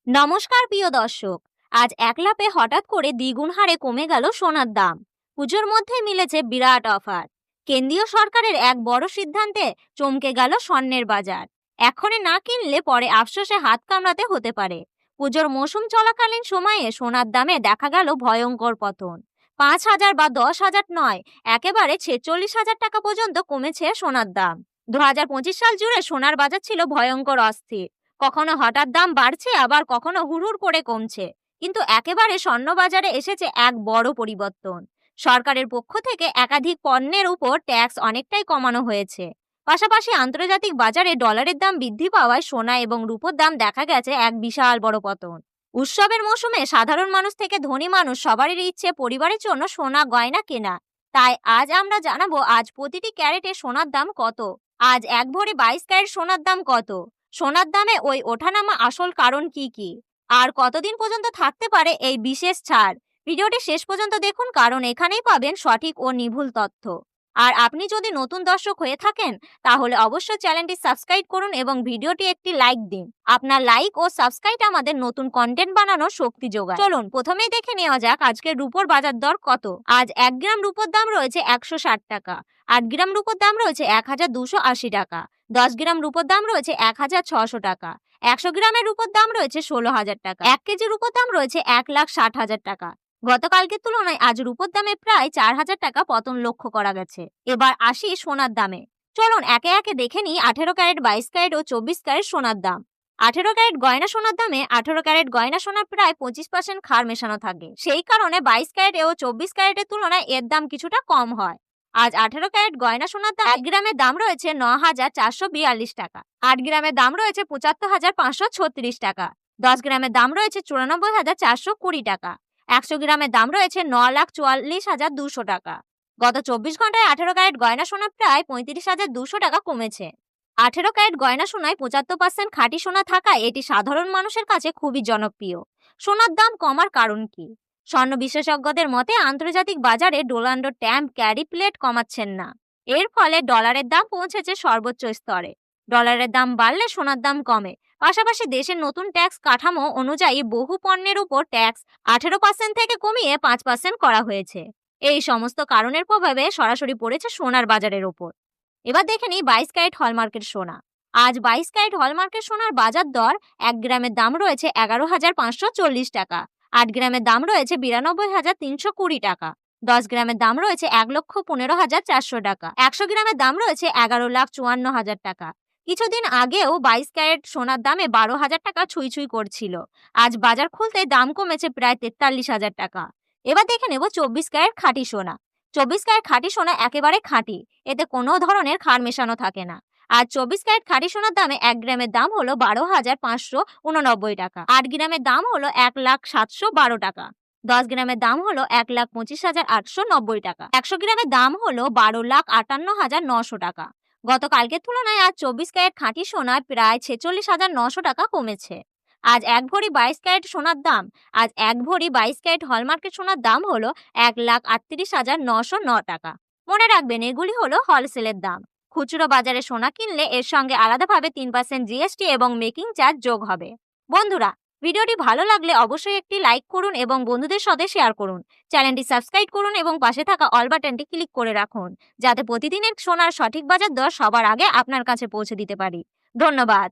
নমস্কার প্রিয় দর্শক। আজ এক লাফে হঠাৎ করে দ্বিগুণ হারে কমে গেল সোনার দাম। পুজোর মধ্যে মিলেছে বিরাট অফার। কেন্দ্রীয় সরকারের এক বড় সিদ্ধান্তে চমকে গেল স্বর্ণের বাজার। এখনই না কিনলে পরে আফসোসে হাত কামড়াতে হতে পারে। পুজোর মৌসুম চলাকালীন সময়ে সোনার দামে দেখা গেল ভয়ঙ্কর পতন। 5,000 বা 10,000 নয়, একেবারে 46,000 টাকা পর্যন্ত কমেছে সোনার দাম। 2025 সাল জুড়ে সোনার বাজার ছিল ভয়ঙ্কর অস্থির। কখনো হঠাৎ দাম বাড়ছে, আবার কখনো হুড়হুড় করে কমছে। কিন্তু একেবারে স্বর্ণ বাজারে এসেছে এক বড় পরিবর্তন। সরকারের পক্ষ থেকে একাধিক পণ্যের উপর ট্যাক্স অনেকটাই কমানো হয়েছে। পাশাপাশি আন্তর্জাতিক বাজারে ডলারের দাম বৃদ্ধি পাওয়ায় সোনা এবং রূপোর দাম দেখা গেছে এক বিশাল বড় পতন। উৎসবের মৌসুমে সাধারণ মানুষ থেকে ধনী মানুষ সবারই ইচ্ছে পরিবারের জন্য সোনা গয়না কেনা। তাই আজ আমরা জানাবো আজ প্রতিটি ক্যারেটে সোনার দাম কত, আজ এক ভরি 22 ক্যারেট সোনার দাম কত, সোনার দামে ওই ওঠানামা আসল কারণ কি কি, আর কতদিন পর্যন্ত থাকতে পারে এই বিশেষ ছাড়। ভিডিওটি শেষ পর্যন্ত দেখুন, কারণ এখানেই পাবেন সঠিক ও নির্ভুল তথ্য। আর আপনি যদি নতুন দর্শক হয়ে থাকেন তাহলে অবশ্যই চ্যানেলটি সাবস্ক্রাইব করুন এবং ভিডিওটি একটি লাইক দিন। আপনার লাইক ও সাবস্ক্রাইব আমাদের নতুন কন্টেন্ট বানানোর শক্তি যোগায়। চলুন প্রথমেই দেখে নেওয়া যাক আজকের রূপোর বাজার দর কত। আজ 1 গ্রাম রূপোর দাম রয়েছে 160 টাকা। 8 গ্রাম রূপোর দাম রয়েছে 1280 টাকা। 10 গ্রাম রূপোর দাম রয়েছে 1600 টাকা। 100 গ্রামের রূপোর দাম রয়েছে 16,000 টাকা। 1 কেজি রূপোর দাম রয়েছে 1,60,000 টাকা। গতকালকের তুলনায় আজ রূপোর দামে প্রায় 4,000 টাকা পতন লক্ষ্য করা গেছে। এবার আসি সোনার দামে। চলুন একে একে দেখে নিই 18 ক্যারেট, 22 ক্যারেট ও 24 ক্যারেট সোনার দাম। 18 ক্যারেট গয়না সোনার দামে 18 ক্যারেট গয়না সোনার প্রায় 25% ক্ষার মেশানো থাকে। সেই কারণে 22 ক্যারেট ও 24 ক্যারেটের তুলনায় এর দাম কিছুটা কম হয়। আজ 18 ক্যারেট গয়না সোনার দাম 1 গ্রামের দাম রয়েছে 9,442 টাকা। 8 গ্রামের দাম রয়েছে 75,536 টাকা। 10 গ্রামের দাম রয়েছে 94,420 টাকা। 100 গ্রামের দাম রয়েছে 9,44,200 টাকা। গত 24 ঘন্টায় 18 ক্যারেট গয়না সোনা প্রায় 35,200 টাকা কমেছে। 18 ক্যারেট গয়না সোনায় 75% খাঁটি সোনা থাকায় এটি সাধারণ মানুষের কাছে খুবই জনপ্রিয়। সোনার দাম কমার কারণ কি? স্বর্ণ বিশেষজ্ঞদের মতে আন্তর্জাতিক বাজারে ডোনাল্ড ট্রাম্প ক্যারি প্লেট কমাচ্ছেন না। এর ফলে ডলারের দাম পৌঁছেছে সর্বোচ্চ স্তরে। ডলারের দাম বাড়লে সোনার দাম কমে। পাশাপাশি দেশের নতুন ট্যাক্স কাঠামো অনুযায়ী বহু পণ্যের উপর ট্যাক্স 18% থেকে কমিয়ে 5% করা হয়েছে। এই সমস্ত কারণের প্রভাবে সরাসরি পড়েছে সোনার বাজারের ওপর। এবার দেখে নিই 22 ক্যারেট হলমার্কের সোনা। আজ 22 ক্যারেট হলমার্কের সোনার বাজার দর 1 গ্রামের দাম রয়েছে 11,540 টাকা। 8 গ্রামের দাম রয়েছে 92,320 টাকা। 10 গ্রামের দাম রয়েছে 1,15,400 টাকা। 100 গ্রামের দাম রয়েছে 11,54,000 টাকা। কিছুদিন আগেও 22 ক্যারেট সোনার দামে 12,000 টাকা ছুঁই ছুঁই করছিল। আজ বাজার খুলতে দাম কমেছে প্রায় 43,000 টাকা। এবার দেখে নেব 24 ক্যারেট খাঁটি সোনা। 24 ক্যারেট খাঁটি সোনা একেবারে খাঁটি, এতে কোনো ধরনের ক্ষার মেশানো থাকে না। আর 24 ক্যারেট খাঁটি সোনার দামে 1 গ্রামের দাম হলো 12,589 টাকা। 8 গ্রামের দাম হলো 1,712 টাকা। 10 গ্রামের দাম হলো 1,25,890 টাকা। 100 গ্রামের দাম হলো 12,58,900 টাকা। গতকালকের তুলনায় আজ 24 ক্যারেট খাঁটি সোনায় প্রায় 46,900 টাকা কমেছে। আজ 1 ভরি 22 ক্যারেট সোনার দাম আজ 1 ভরি 22 ক্যারেট হলমার্কের সোনার দাম হলো 1,38,909 টাকা। মনে রাখবেন এগুলি হলো হোলসেলের দাম। খুচরো বাজারে সোনা কিনলে এর সঙ্গে আলাদাভাবে 3% জিএসটি এবং মেকিং চার্জ যোগ হবে। বন্ধুরা, ভিডিওটি ভালো লাগলে অবশ্যই একটি লাইক করুন এবং বন্ধুদের সাথে শেয়ার করুন। চ্যানেলটি সাবস্ক্রাইব করুন এবং পাশে থাকা অল বাটনটি ক্লিক করে রাখুন, যাতে প্রতিদিনের সোনার সঠিক বাজার দর সবার আগে আপনার কাছে পৌঁছে দিতে পারি। ধন্যবাদ।